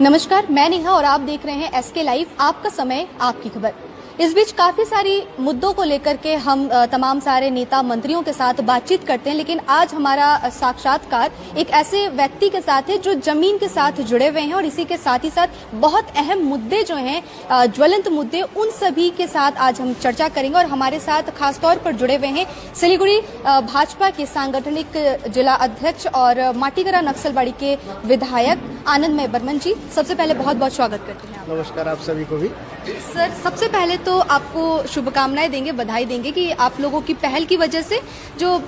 नमस्कार, मैं नेहा और आप देख रहे हैं एसके लाइव, आपका समय आपकी खबर। इस बीच काफी सारी मुद्दों को लेकर के हम तमाम सारे नेता मंत्रियों के साथ बातचीत करते हैं, लेकिन आज हमारा साक्षात्कार एक ऐसे व्यक्ति के साथ है जो जमीन के साथ जुड़े हुए हैं और इसी के साथ ही साथ बहुत अहम मुद्दे जो हैं, ज्वलंत मुद्दे, उन सभी के साथ आज हम चर्चा करेंगे। और हमारे साथ खासतौर पर जुड़े हुए हैं सिलीगुड़ी भाजपा के सांगठनिक जिला अध्यक्ष और माटीगरा नक्सलबाड़ी के विधायक आनंदमय बर्मन जी। सबसे पहले बहुत बहुत स्वागत करते हैं। नमस्कार आप सभी को भी। सर, सबसे पहले तो आपको शुभकामनाएं देंगे, बधाई देंगे कि आप लोगों की पहल की वजह से जो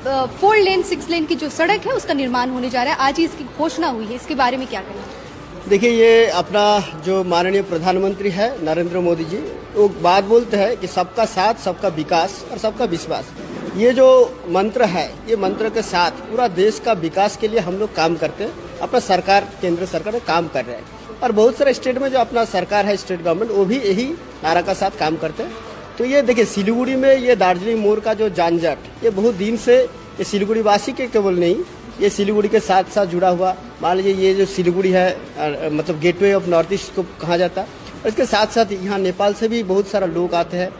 4 लेन 6 लेन की जो सड़क है उसका निर्माण होने जा रहा है। आज ही इसकी घोषणा हुई है, इसके बारे में क्या कहेंगे? देखिए, ये अपना जो माननीय प्रधानमंत्री है नरेंद्र मोदी जी, वो बात बोलते हैं कि सबका साथ, सबका विकास और सबका विश्वास। ये जो मंत्र है, ये मंत्र के साथ पूरा देश का विकास के लिए हम लोग काम करते हैं। अपना सरकार, केंद्र सरकार में काम कर रहे हैं और बहुत सारे स्टेट में जो अपना सरकार है, स्टेट गवर्नमेंट, वो भी यही नारा का साथ काम करते हैं। तो ये देखिए, सिलीगुड़ी में ये दार्जिलिंग मोड़ का जो जानजट, ये बहुत दिन से ये सिलीगुड़ी वासी के केवल नहीं, ये सिलीगुड़ी के साथ साथ जुड़ा हुआ। मान लीजिए ये जो सिलीगुड़ी है, मतलब गेटवे ऑफ नॉर्थ ईस्ट को कहा जाता है। और इसके साथ साथ यहाँ नेपाल से भी बहुत सारा लोग आते हैं,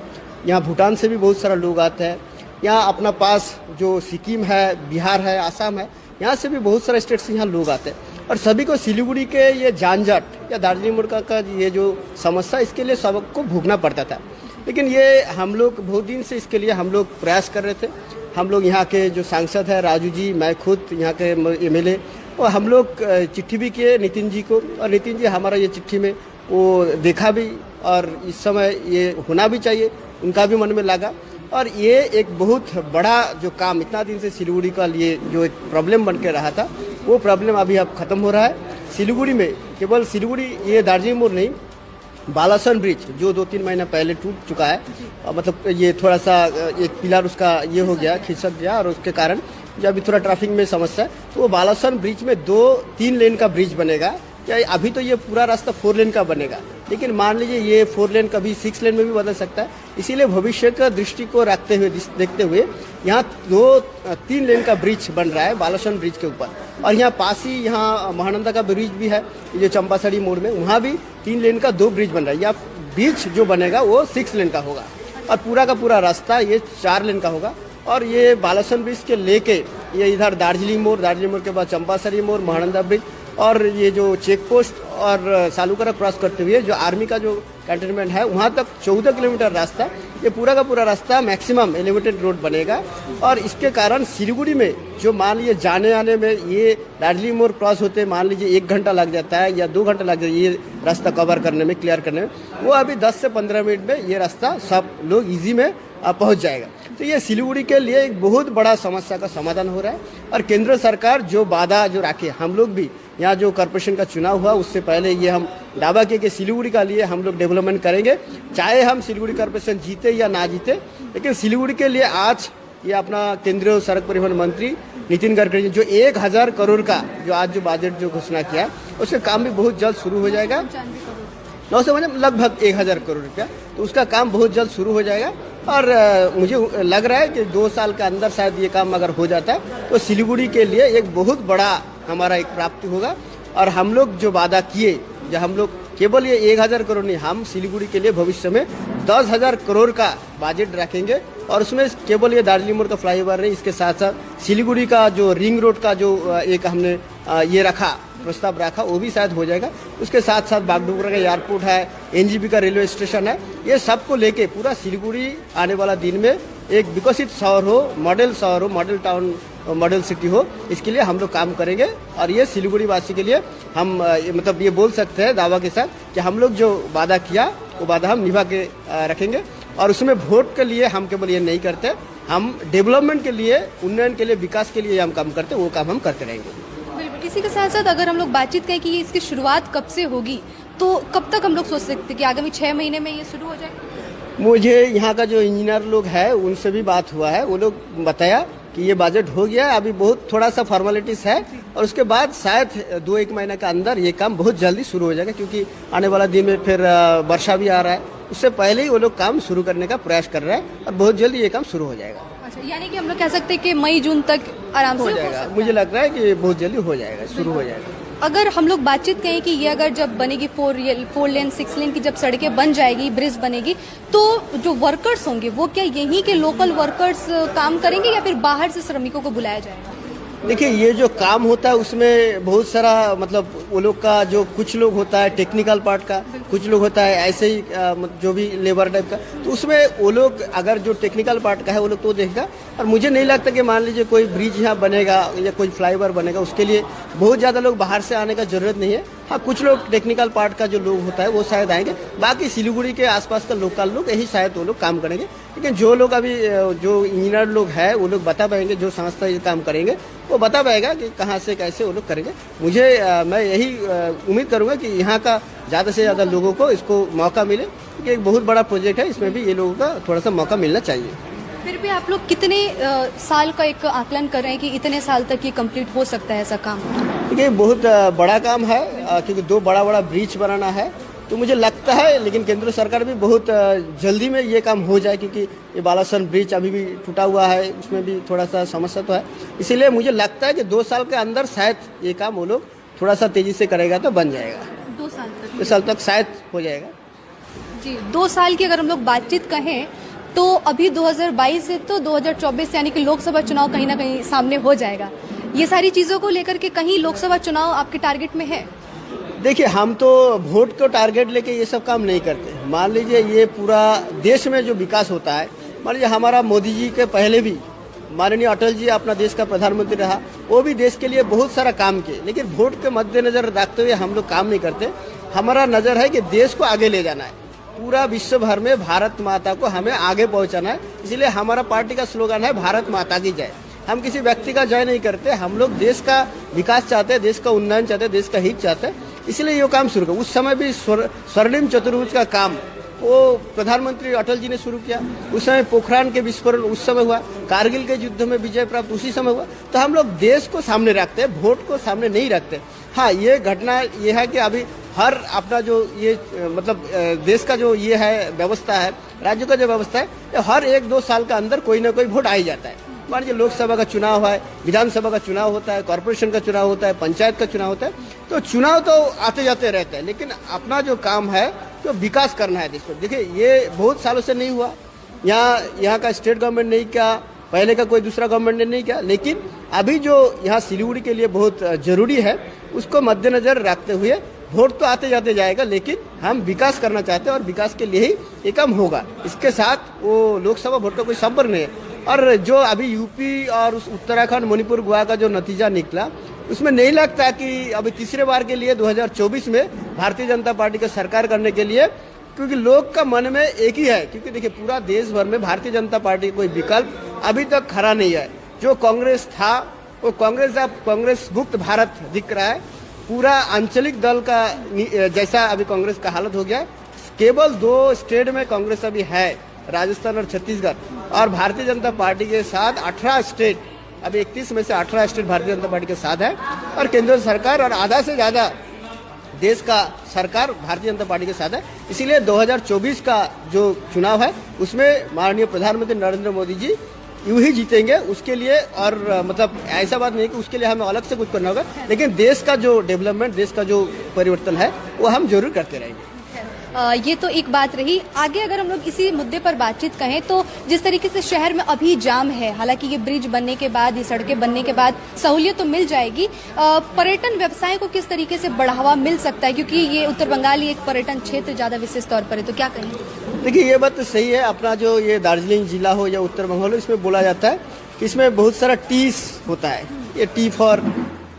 यहाँ भूटान से भी बहुत सारा लोग आते हैं, यहाँ अपना पास जो सिक्किम है, बिहार है, आसाम है, यहाँ से भी बहुत सारे स्टेट से यहाँ लोग आते हैं। और सभी को सिलीगुड़ी के ये जानजट या दार्जिलिंग मोड़ का ये जो समस्या, इसके लिए सबको भोगना पड़ता था। लेकिन ये हम लोग बहुत दिन से इसके लिए हम लोग प्रयास कर रहे थे। हम लोग यहाँ के जो सांसद है राजू जी, मैं खुद यहाँ के MLA, और हम लोग चिट्ठी भी किए नितिन जी को, और नितिन जी हमारा ये चिट्ठी में वो देखा भी, और इस समय ये होना भी चाहिए, उनका भी मन में लगा। और ये एक बहुत बड़ा जो काम इतना दिन से सिलीगुड़ी का लिए जो एक प्रॉब्लम बन के रहा था, वो प्रॉब्लम अभी अब खत्म हो रहा है। सिलीगुड़ी में केवल सिलीगुड़ी, ये दार्जिलिंग मोड़ नहीं, बालासन ब्रिज जो 2-3 महीना पहले टूट चुका है, मतलब ये थोड़ा सा एक पिलर उसका ये हो गया, खिसक गया, और उसके कारण जो अभी थोड़ा ट्रैफिक में समस्या है, तो वो बालासन ब्रिज में 2-3 लेन का ब्रिज बनेगा। या अभी तो ये पूरा रास्ता 4 लेन का बनेगा, लेकिन मान लीजिए ये 4 लेन कभी 6 लेन में भी बदल सकता है। इसीलिए भविष्य का दृष्टि को रखते हुए, देखते हुए यहाँ 2-3 लेन का ब्रिज बन रहा है बालासन ब्रिज के ऊपर। और यहाँ पास ही यहाँ महानंदा का ब्रिज भी है, ये जो चंपासड़ी मोड़ में, वहाँ भी 3 लेन का 2 ब्रिज बन रहा है। या ब्रिज जो बनेगा वो 6 लेन का होगा और पूरा का पूरा रास्ता ये 4 लेन का होगा। और ये बालासन ब्रिज के लेके ये इधर दार्जिलिंग मोड़ के बाद चंपासड़ी मोड़, महानंदा ब्रिज, और ये जो चेक पोस्ट और सालूकरा क्रॉस करते हुए जो आर्मी का जो कैंटोनमेंट है, वहाँ तक 14 किलोमीटर रास्ता, ये पूरा का पूरा रास्ता मैक्सिमम एलिवेटेड रोड बनेगा। और इसके कारण सिलीगुड़ी में जो मान लीजिए जाने आने में ये दार्जिलिंग मोड़ क्रॉस होते मान लीजिए 1 घंटा लग जाता है या 2 घंटा लग जाता है ये रास्ता कवर करने में, क्लियर करने में, वो अभी 10 से 15 मिनट में ये रास्ता सब लोग ईजी में पहुँच जाएगा। तो ये सिलीगुड़ी के लिए एक बहुत बड़ा समस्या का समाधान हो रहा है। और केंद्र सरकार जो वादा जो रखे, हम लोग भी यहाँ जो कॉर्पोरेशन का चुनाव हुआ उससे पहले ये हम दावा किए कि सिलीगुड़ी का लिए हम लोग डेवलपमेंट करेंगे, चाहे हम सिलीगुड़ी कॉर्पोरेशन जीते या ना जीते। लेकिन सिलीगुड़ी के लिए आज ये अपना केंद्रीय सड़क परिवहन मंत्री नितिन गडकरी जो 1000 करोड़ का जो आज जो बजट जो घोषणा किया, उसका काम भी बहुत जल्द शुरू हो जाएगा। 900 मतलब लगभग 1000 करोड़ रुपया, तो उसका काम बहुत जल्द शुरू हो जाएगा। और मुझे लग रहा है कि 2 साल के अंदर शायद ये काम अगर हो जाता है तो सिलीगुड़ी के लिए एक बहुत बड़ा हमारा एक प्राप्ति होगा। और हम लोग जो वादा किए, जो हम लोग केवल ये 1000 करोड़ नहीं, हम सिलीगुड़ी के लिए भविष्य में 10,000 करोड़ का बजट रखेंगे। और उसमें केवल ये दार्जिलिंग मोड़ का फ्लाईओवर नहीं, इसके साथ साथ सिलीगुड़ी का जो रिंग रोड का जो एक हमने ये रखा, प्रस्ताव रखा, वो भी शायद हो जाएगा। उसके साथ साथ बागडोगरा का एयरपोर्ट है, NGP का रेलवे स्टेशन है, ये सबको लेके पूरा सिलीगुड़ी आने वाला दिन में एक विकसित शहर हो, मॉडल शहर हो, मॉडल टाउन, मॉडल सिटी हो, इसके लिए हम लोग काम करेंगे। और ये सिलीगुड़ी वासी के लिए हम मतलब ये बोल सकते हैं दावा के साथ कि हम लोग जो वादा किया वो वादा हम निभा के रखेंगे। और उसमें वोट के लिए हम केवल ये नहीं करते, हम डेवलपमेंट के लिए, उन्नयन के लिए, विकास के लिए हम काम करते, वो काम हम करते रहेंगे। इसी के साथ साथ अगर हम लोग बातचीत करें कि इसकी शुरुआत कब से होगी, तो कब तक हम लोग सोच सकते हैं कि आगामी 6 महीने में ये शुरू हो जाएगा? मुझे यहाँ का जो इंजीनियर लोग है उनसे भी बात हुआ है, वो लोग बताया कि ये बजट हो गया है, अभी बहुत थोड़ा सा फॉर्मेलिटीज है, और उसके बाद शायद 2-1 महीने के अंदर ये काम बहुत जल्दी शुरू हो जाएगा। क्योंकि आने वाला दिन में फिर वर्षा भी आ रहा है, उससे पहले ही वो लोग काम शुरू करने का प्रयास कर रहे हैं और बहुत जल्दी ये काम शुरू हो जाएगा। अच्छा, यानी कि हम लोग कह सकते हैं कि मई जून तक आराम से हो जाएगा। मुझे लग रहा है कि बहुत जल्दी हो जाएगा, शुरू हो जाएगा। अगर हम लोग बातचीत करें कि ये अगर जब बनेगी 4 लेन 6 लेन की जब सड़कें बन जाएगी, ब्रिज बनेगी, तो जो वर्कर्स होंगे वो क्या यहीं के लोकल वर्कर्स काम करेंगे या फिर बाहर से श्रमिकों को बुलाया जाएगा? देखिए, ये जो काम होता है उसमें बहुत सारा मतलब वो लोग का जो कुछ लोग होता है टेक्निकल पार्ट का, कुछ लोग होता है ऐसे ही जो भी लेबर टाइप का, तो उसमें वो लोग अगर जो टेक्निकल पार्ट का है वो लोग तो देखेगा। और मुझे नहीं लगता कि मान लीजिए कोई ब्रिज यहाँ बनेगा या कोई फ्लाईओवर बनेगा उसके लिए बहुत ज़्यादा लोग बाहर से आने का जरूरत नहीं है। हाँ, कुछ लोग टेक्निकल पार्ट का जो लोग होता है वो शायद आएंगे, बाकी सिलीगुड़ी के आसपास का लोकल लोग यही शायद वो लोग काम करेंगे। लेकिन जो लोग अभी जो इंजीनियर लोग हैं वो लोग बता पाएंगे, जो संस्था ये काम करेंगे वो बता पाएगा कि कहाँ से कैसे वो लोग करेंगे। मैं यही उम्मीद करूँगा कि यहाँ का ज़्यादा से ज़्यादा लोगों को इसको मौका मिले, क्योंकि एक बहुत बड़ा प्रोजेक्ट है, इसमें भी ये लोगों का थोड़ा सा मौका मिलना चाहिए। फिर भी आप लोग कितने साल का एक आकलन कर रहे हैं कि इतने साल तक ये कंप्लीट हो सकता है ऐसा काम? देखिए, बहुत बड़ा काम है, क्योंकि 2 बड़ा बड़ा ब्रिज बनाना है, तो मुझे लगता है लेकिन केंद्र सरकार भी बहुत जल्दी में ये काम हो जाए, क्योंकि ये बालासन ब्रिज अभी भी टूटा हुआ है, उसमें भी थोड़ा सा समस्या तो है। इसीलिए मुझे लगता है कि 2 साल के अंदर शायद ये काम वो लोग थोड़ा सा तेजी से करेगा तो बन जाएगा। 2 साल तक? 2 साल तक शायद हो जाएगा जी। 2 साल की अगर हम लोग बातचीत कहें तो अभी 2022 से तो 2024 यानी कि लोकसभा चुनाव कहीं ना कहीं सामने हो जाएगा। ये सारी चीजों को लेकर के कहीं लोकसभा चुनाव आपके टारगेट में है? देखिए, हम तो वोट को टारगेट लेके ये सब काम नहीं करते। मान लीजिए ये पूरा देश में जो विकास होता है, मान लीजिए हमारा मोदी जी के पहले भी माननीय अटल जी अपना देश का प्रधानमंत्री रहा, वो भी देश के लिए बहुत सारा काम किए, लेकिन वोट के मद्देनजर रखते हुए हम लोग काम नहीं करते। हमारा नज़र है कि देश को आगे ले जाना है, पूरा विश्व भर में भारत माता को हमें आगे पहुंचाना है। इसलिए हमारा पार्टी का स्लोगन है भारत माता की जय। हम किसी व्यक्ति का जय नहीं करते, हम लोग देश का विकास चाहते हैं, देश का उन्नयन चाहते हैं, देश का हित चाहते हैं, इसलिए ये काम शुरू किया। उस समय भी स्वर्णिम चतुर्भुज का काम वो प्रधानमंत्री अटल जी ने शुरू किया। उस समय पोखरान के विस्फोरण उस समय हुआ, कारगिल के युद्ध में विजय प्राप्त उसी समय हुआ। तो हम लोग देश को सामने रखते हैं, वोट को सामने नहीं रखते। हाँ, ये घटना ये है कि अभी हर अपना जो ये मतलब देश का जो ये है व्यवस्था है, राज्य का जो व्यवस्था है, हर 1-2 साल के अंदर कोई ना कोई वोट आ ही जाता है। मान लीजिए लोकसभा का चुनाव है, विधानसभा का चुनाव होता है, कॉर्पोरेशन का चुनाव होता है, पंचायत का चुनाव होता है, तो चुनाव तो आते जाते रहते हैं, लेकिन अपना जो काम है तो विकास करना है देश को। देखिए, ये बहुत सालों से नहीं हुआ, यहाँ का स्टेट गवर्नमेंट नहीं किया, पहले का कोई दूसरा गवर्नमेंट ने नहीं किया, लेकिन अभी जो यहाँ सिलीगुड़ी के लिए बहुत जरूरी है उसको मद्देनजर रखते हुए वोट तो आते जाते जाएगा, लेकिन हम विकास करना चाहते हैं और विकास के लिए ही ये काम होगा। इसके साथ वो लोकसभा वोट का कोई संपर्क नहीं है। और जो अभी यूपी और उस उत्तराखंड, मणिपुर, गोवा का जो नतीजा निकला, उसमें नहीं लगता कि अभी तीसरे बार के लिए 2024 में भारतीय जनता पार्टी का सरकार करने के लिए, क्योंकि लोग का मन में एक ही है, क्योंकि देखिए पूरा देश भर में भारतीय जनता पार्टी कोई विकल्प अभी तक खड़ा नहीं है। जो कांग्रेस था वो कांग्रेस अब कांग्रेस मुक्त भारत दिख रहा है, पूरा आंचलिक दल का जैसा अभी कांग्रेस का हालत हो गया है। केवल 2 स्टेट में कांग्रेस अभी है, राजस्थान और छत्तीसगढ़, और भारतीय जनता पार्टी के साथ 18 स्टेट, अभी 31 में से 18 स्टेट भारतीय जनता पार्टी के साथ है, और केंद्र सरकार और आधा से ज़्यादा देश का सरकार भारतीय जनता पार्टी के साथ है। इसीलिए 2024 का जो चुनाव है उसमें माननीय प्रधानमंत्री नरेंद्र मोदी जी यूं ही जीतेंगे, उसके लिए। और मतलब ऐसा बात नहीं कि उसके लिए हमें अलग से कुछ करना होगा, लेकिन देश का जो डेवलपमेंट, देश का जो परिवर्तन है वो हम जरूर करते रहेंगे। ये तो एक बात रही। आगे अगर हम लोग इसी मुद्दे पर बातचीत कहें तो जिस तरीके से शहर में अभी जाम है, हालांकि ये ब्रिज बनने के बाद, ये सड़कें बनने के बाद सहूलियत तो मिल जाएगी, पर्यटन व्यवसाय को किस तरीके से बढ़ावा मिल सकता है, क्योंकि ये उत्तर बंगाल एक पर्यटन क्षेत्र ज्यादा विशेष तौर पर है, तो क्या कहें? देखिए, ये बात तो सही है। अपना जो ये दार्जिलिंग जिला हो या उत्तर बंगाल हो, इसमें बोला जाता है कि इसमें बहुत सारा टीस होता है। ये टी फॉर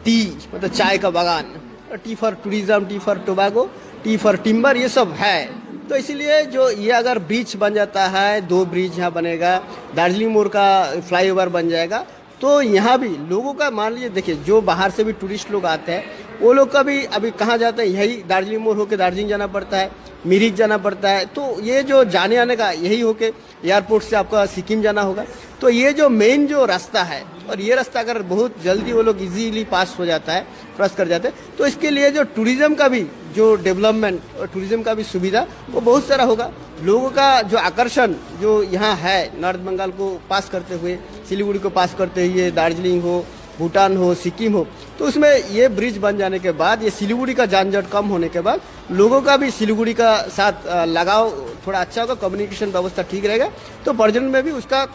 टी मतलब चाय का बागान, T for tourism, T for Tobago, T for timber, ये सब है। तो इसलिए जो ये अगर ब्रिज बन जाता है, 2 ब्रिज यहाँ बनेगा, दार्जिलिंग मोड़ का फ्लाईओवर बन जाएगा, तो यहाँ भी लोगों का मान लीजिए, देखिए जो बाहर से भी टूरिस्ट लोग आते हैं वो लोग का भी अभी कहाँ जाते हैं, यही दार्जिलिंग मोड़ होकर दार्जिलिंग जाना पड़ता है, मिरिक जाना पड़ता है। तो ये जो जाने आने का यही होके एयरपोर्ट से आपका सिक्किम जाना होगा। तो ये जो मेन जो रास्ता है, और ये रास्ता अगर बहुत जल्दी वो लोग इजीली पास हो जाता है, क्रॉस कर जाते हैं, तो इसके लिए जो टूरिज्म का भी जो डेवलपमेंट और टूरिज्म का भी सुविधा वो बहुत सारा होगा। लोगों का जो आकर्षण जो यहाँ है, नॉर्थ बंगाल को पास करते हुए, सिलीगुड़ी को पास करते हुए, दार्जिलिंग हो भूटान हो, सिक्किम हो, तो उसमें ये ब्रिज बन जाने के बाद, ये सिलीगुड़ी का जानजट कम होने के बाद लोगों का भी सिलीगुड़ी का साथ लगाव थोड़ा अच्छा होगा, कम्युनिकेशन व्यवस्था ठीक रहेगा, तो पर्यटन में भी उसका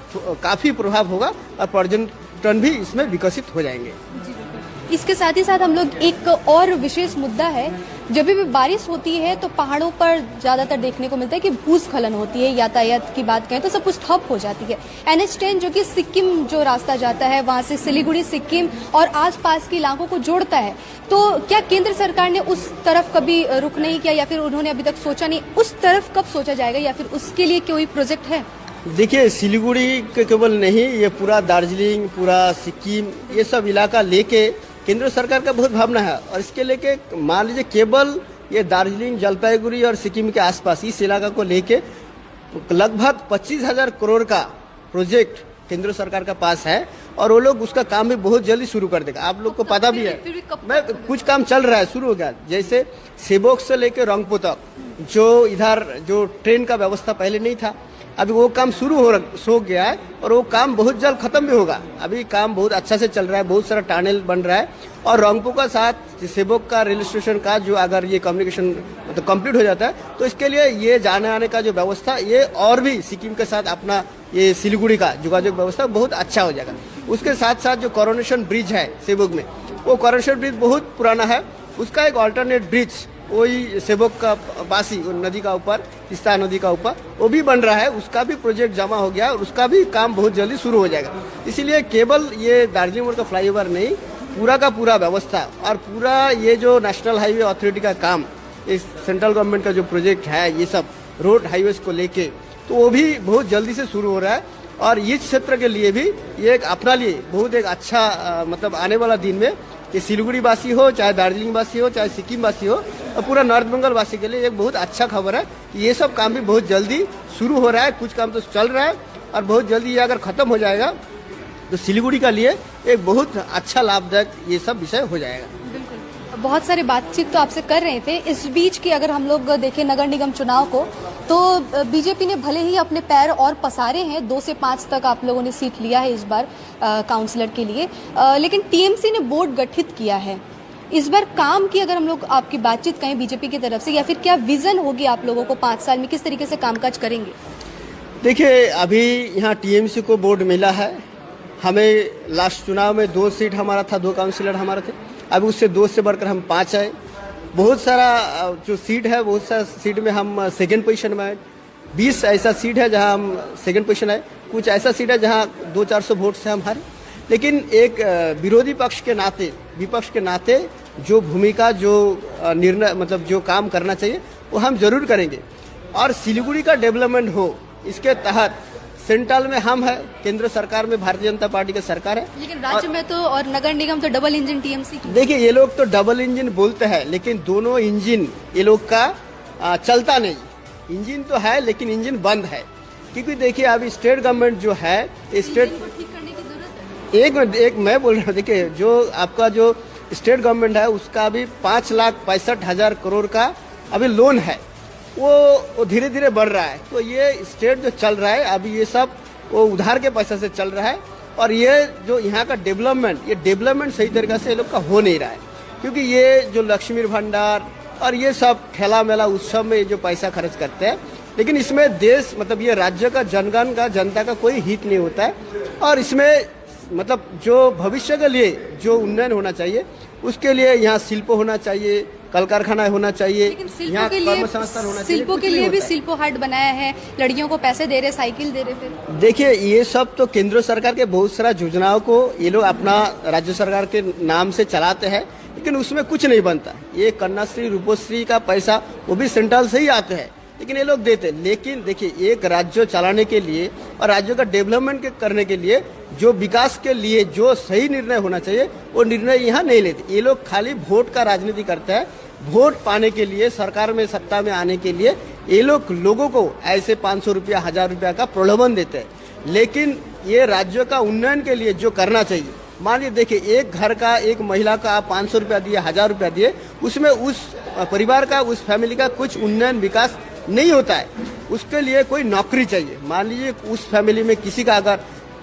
काफ़ी प्रभाव होगा और पर्यटन भी इसमें विकसित हो जाएंगे। इसके साथ ही साथ हम लोग एक और विशेष मुद्दा है, जब भी बारिश होती है तो पहाड़ों पर ज्यादातर देखने को मिलता है कि भूस्खलन होती है, यातायात की बात करें तो सब कुछ ठप हो जाती है। NH10 जो कि सिक्किम जो रास्ता जाता है, वहां से सिलीगुड़ी, सिक्किम और आसपास के इलाकों को जोड़ता है, तो क्या केंद्र सरकार ने उस तरफ कभी रुख नहीं किया या फिर उन्होंने अभी तक सोचा नहीं? उस तरफ कब सोचा जाएगा या फिर उसके लिए कोई प्रोजेक्ट है? देखिए, सिलीगुड़ी के केवल नहीं, ये पूरा दार्जिलिंग, पूरा सिक्किम, ये सब इलाका लेके केंद्र सरकार का बहुत भावना है। और इसके लेके मान लीजिए केवल ये दार्जिलिंग, जलपाईगुड़ी और सिक्किम के आसपास इस इलाका को लेके लगभग 25,000 करोड़ का प्रोजेक्ट केंद्र सरकार का पास है और वो लोग उसका काम भी बहुत जल्दी शुरू कर देगा। आप लोग को पता भी है, मैं कुछ काम चल रहा है, शुरू हो गया। जैसे सेबोक से लेके रंगपो तक जो इधर जो ट्रेन का व्यवस्था पहले नहीं था, अभी वो काम शुरू हो गया है और वो काम बहुत जल्द खत्म भी होगा। अभी काम बहुत अच्छा से चल रहा है, बहुत सारा टनल बन रहा है और रंगपो का साथ सेबोक का रेलवे स्टेशन का जो अगर ये कम्युनिकेशन मतलब कंप्लीट हो जाता है तो इसके लिए ये जाने आने का जो व्यवस्था ये और भी सिक्किम के साथ अपना ये सिलीगुड़ी का योगाযোগ व्यवस्था बहुत अच्छा हो जाएगा। उसके साथ साथ जो कोरोनेशन ब्रिज है सेबोक में, वो कोरोनेशन ब्रिज बहुत पुराना है, उसका एक अल्टरनेट ब्रिज वही सेबोक का बासी नदी का ऊपर, तिस्ता नदी का ऊपर, वो भी बन रहा है, उसका भी प्रोजेक्ट जमा हो गया और उसका भी काम बहुत जल्दी शुरू हो जाएगा। इसीलिए केवल ये दार्जिलिंग रोड का फ्लाईओवर नहीं, पूरा का पूरा व्यवस्था और पूरा ये जो नेशनल हाईवे अथॉरिटी का काम, इस सेंट्रल गवर्नमेंट का जो प्रोजेक्ट है, ये सब रोड हाईवेज को लेके, तो वो भी बहुत जल्दी से शुरू हो रहा है। और इस क्षेत्र के लिए भी ये एक अपना लिए बहुत एक अच्छा मतलब आने वाला दिन में कि सिलीगुड़ी वासी हो, चाहे दार्जिलिंग वासी हो, चाहे सिक्किम वासी हो, और पूरा नॉर्थ बंगाल वासी के लिए एक बहुत अच्छा खबर है कि ये सब काम भी बहुत जल्दी शुरू हो रहा है। कुछ काम तो चल रहा है और बहुत जल्दी ये अगर खत्म हो जाएगा तो सिलीगुड़ी का लिए एक बहुत अच्छा लाभदायक ये सब विषय हो जाएगा। बिल्कुल, बहुत सारे बातचीत तो आपसे कर रहे थे। इस बीच की अगर हम लोग देखें नगर निगम चुनाव को, तो बीजेपी ने भले ही अपने पैर और पसारे हैं, 2 से 5 तक आप लोगों ने सीट लिया है इस बार काउंसलर के लिए, लेकिन टीएमसी ने बोर्ड गठित किया है। इस बार काम की अगर हम लोग आपकी बातचीत कहें बीजेपी की तरफ से, या फिर क्या विजन होगी आप लोगों को 5 साल में, किस तरीके से कामकाज करेंगे? देखिए, अभी यहाँ टीएमसी को बोर्ड मिला है, हमें लास्ट चुनाव में 2 सीट हमारा था, 2 काउंसिलर हमारे थे, अभी उससे 2 से बढ़कर हम 5 आए। बहुत सारा जो सीट है, बहुत सारा सीट में हम सेकंड पोजीशन में आए। 20 ऐसा सीट है जहां हम सेकंड पोजीशन आए, कुछ ऐसा सीट है जहां 200-400 वोट से हम हारे। लेकिन एक विरोधी पक्ष के नाते, विपक्ष के नाते जो भूमिका, जो निर्णय मतलब जो काम करना चाहिए वो हम जरूर करेंगे। और सिलीगुड़ी का डेवलपमेंट हो, इसके तहत सेंट्रल में हम है, केंद्र सरकार में भारतीय जनता पार्टी की सरकार है, लेकिन राज्य में तो और नगर निगम तो डबल इंजन टीएमसी की। देखिए, ये लोग तो डबल इंजन बोलते हैं, लेकिन दोनों इंजन ये लोग का चलता नहीं। इंजन तो है लेकिन इंजन बंद है, क्योंकि देखिए अभी स्टेट गवर्नमेंट जो है, स्टेट ठीक करने की जरूरत है। एक मैं बोल रहा हूँ, देखिए जो आपका जो स्टेट गवर्नमेंट है उसका अभी 5,65,000 करोड़ का अभी लोन है, वो धीरे धीरे बढ़ रहा है। तो ये स्टेट जो चल रहा है अभी, ये सब वो उधार के पैसे से चल रहा है। और ये जो यहाँ का डेवलपमेंट, ये डेवलपमेंट सही तरीके से ये लोग का हो नहीं रहा है, क्योंकि ये जो लक्ष्मी भंडार और ये सब ठेला मेला उत्सव में जो पैसा खर्च करते हैं, लेकिन इसमें देश मतलब ये राज्य का, जनगण का, जनता का कोई हित नहीं होता है। और इसमें मतलब जो भविष्य के लिए जो उन्नयन होना चाहिए, उसके लिए यहाँ शिल्प होना चाहिए, कल कारखाना होना चाहिए, यहाँ कर्मसंस्थान होना चाहिए। शिल्पों के लिए भी शिल्पो हाट बनाया है, लड़कियों को पैसे दे रहे, साइकिल दे रहे। फिर देखिए, ये सब तो केंद्र सरकार के बहुत सारा योजनाओं को ये लोग अपना राज्य सरकार के नाम से चलाते हैं, लेकिन उसमें कुछ नहीं बनता। ये कन्याश्री, रूपश्री का पैसा वो भी सेंट्रल से ही आते हैं, लेकिन ये लोग देते। लेकिन देखिए, एक राज्य चलाने के लिए और राज्य का डेवलपमेंट करने के लिए, जो विकास के लिए जो सही निर्णय होना चाहिए वो निर्णय यहाँ नहीं लेते। ये लोग खाली वोट का राजनीति करते हैं, वोट पाने के लिए, सरकार में सत्ता में आने के लिए ये लोग लोगों को ऐसे 500 रुपया, 1000 रुपया का प्रलोभन देते हैं। लेकिन ये राज्य का उन्नयन के लिए जो करना चाहिए, मान लीजिए देखिए, एक घर का, एक महिला का आप 500 रुपया दिए, 1000 रुपया दिए, उसमें उस परिवार का, उस फैमिली का कुछ उन्नयन विकास नहीं होता है। उसके लिए कोई नौकरी चाहिए। मान लीजिए उस फैमिली में किसी का अगर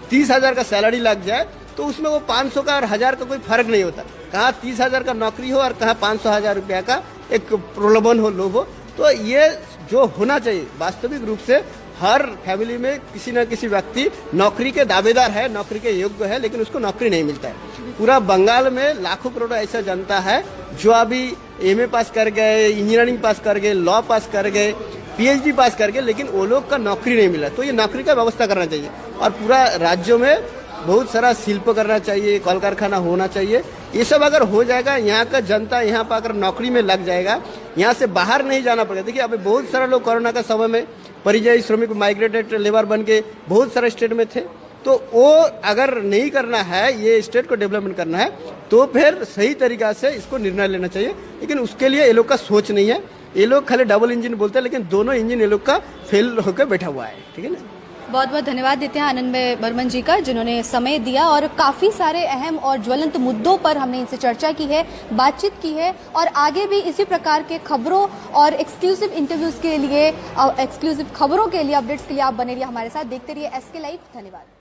30,000 का सैलरी लग जाए तो उसमें वो 500 का और 1000 का कोई फर्क नहीं होता। कहाँ 30,000 का नौकरी हो और कहाँ 500,000 रुपया का एक प्रलोभन हो, लोभ हो। तो ये जो होना चाहिए वास्तविक रूप से हर फैमिली में किसी न किसी व्यक्ति नौकरी के दावेदार है, नौकरी के योग्य है, लेकिन उसको नौकरी नहीं मिलता है। पूरा बंगाल में लाखों करोड़ों ऐसा जनता है जो अभी एमए पास कर गए, इंजीनियरिंग पास कर गए, लॉ पास कर गए, पीएचडी पास कर गए, लेकिन वो लोग का नौकरी नहीं मिला। तो ये नौकरी का व्यवस्था करना चाहिए और पूरा राज्यों में बहुत सारा शिल्प करना चाहिए, कल कारखाना होना चाहिए। ये सब अगर हो जाएगा, यहाँ का जनता यहाँ पर अगर नौकरी में लग जाएगा, यहाँ से बाहर नहीं जाना पड़ेगा। देखिए अभी बहुत सारा लोग कोरोना का समय में परिযায়ী श्रमिक माइग्रेटेड लेबर बन के बहुत सारे स्टेट में थे। तो वो अगर नहीं करना है, ये स्टेट को डेवलपमेंट करना है, तो फिर सही तरीका से इसको निर्णय लेना चाहिए। लेकिन उसके लिए ये लोग का सोच नहीं है। ये लोग खाली डबल इंजन बोलते हैं, लेकिन दोनों इंजन ये लोग का फेल होकर बैठा हुआ है। ठीक है ना। बहुत बहुत धन्यवाद देते हैं आनंद बर्मन जी का, जिन्होंने समय दिया और काफ़ी सारे अहम और ज्वलंत मुद्दों पर हमने इनसे चर्चा की है, बातचीत की है और आगे भी इसी प्रकार के खबरों और एक्सक्लूसिव इंटरव्यूज के लिए, एक्सक्लूसिव खबरों के लिए, अपडेट्स के लिए आप बने रहिए हमारे साथ, देखते रहिए SK लाइव। धन्यवाद।